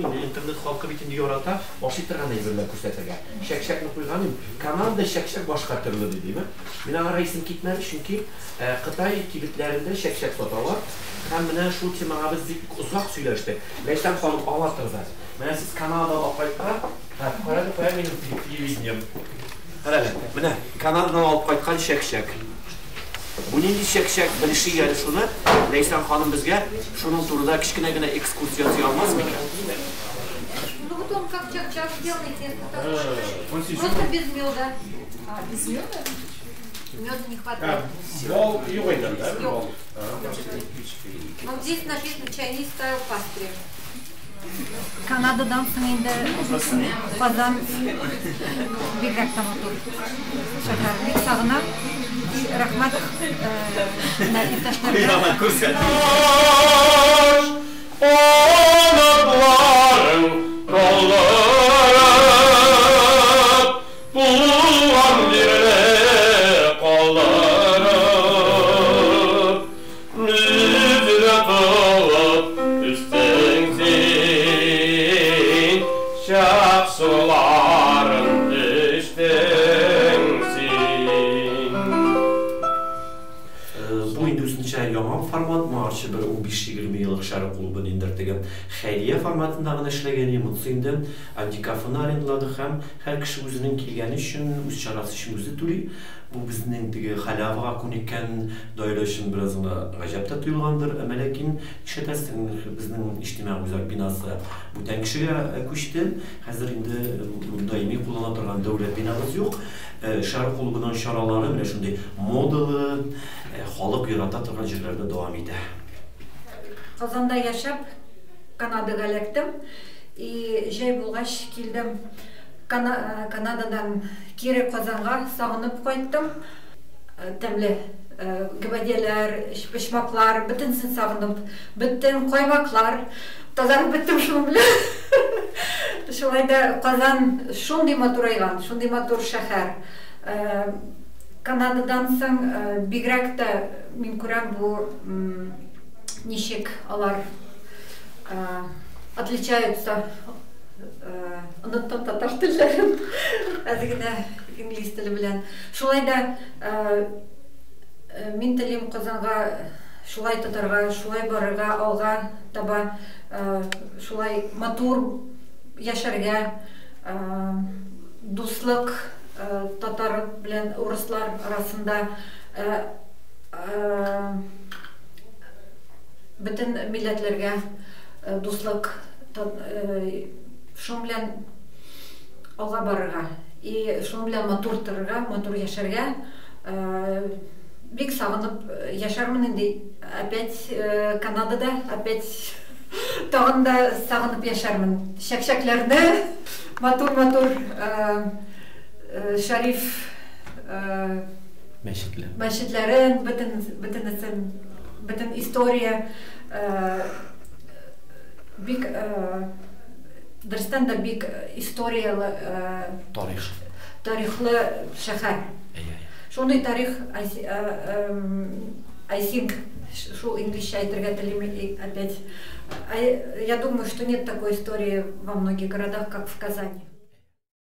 интернет халкы битинде ярата, башлый торган әйберләр күрсәтергә. Шәкшәкне куйганым, Канада шәкшәк башка төрле диме? Мин аңа рәисем китмәде, чөнки Кытай кибетләрендә шәкшәк саталар. Һәм менә шул темага без бик узак сөйләштек. Ләйсән ханым аңлатырсыз. Менә сез Канадага кайткан, карады минем телевидением. Менә Канададан алып кайткан шәкшәк. Бу нинди шәкшәк белеши әле шуны? Ләйсән ханым безгә шуның турында кичкенә генә экскурсия ясый алмасмы икән? Ну вот он как чак-чак делаете, просто без меда. А, без меда? Меда не хватает. Да? Вот здесь написано Chinese style pastry. Kanada'dan sonra Kazan bir reklam olur. Şakar bir sağına rahmet iftişlerine. Формат маршы bir 15-20 еллык шәһәр клубын индертегән. Хәйрия форматында гына эшләгән эмоцияңда антикафаны арендладык һәм һәр кеше үзенең килгәне өчен, үз чарасы өчен үзе түли. Бу безнең теге халявага күнеккән даирә өчен бераз гына гаҗәп тә тоелгандыр, ләкин ишетәсең безнең иҗтимагый үзәк бинасы бүтән кешегә күчте. Хәзер инде даими куллана торган дәүләт бинабыз юк. Шәһәр клубының чаралары менә шундый модалы, халык ярата торган җирләрдә дәвам итә. Казанда яшәп, Канадага эләктем. И җәй булгач килдем. Канададан кире Казанга сагынып кайттым. Тәмле гәбәдәләр, пешмаклар, бөтенсен сагынып, бөтен каймаклар, тазарып беттем шуның белән. Шулай да Казан шундый матур айган, шундый матур шәһәр. Канададан соң бигрәк тә мин күрәм бу ничек алар отличаются татар телләрен, әзгенә инглиз теле белән. Шулай да мин телим Казанга шулай татарга, шулай барырга, алга таба, шулай матур яшәргә, дуслык татар белән урыслар арасында бөтен милләтләргә дуслык шуның белән алга барырга и шуның белән матур торырга, матур яшәргә бик сагынып яшәрмен инде. Опять Канадада, опять тагын да сагынып яшәрмен. Шәкшәкләрне, матур шариф мәчетләрен, бөтен история бик дөрестән дә бик историялы тарихлы шәһәр. Шундый тарих I think, шул инглизчә әйтергә телим опять. Я думаю, что нет такой истории во многих городах, как в Казани.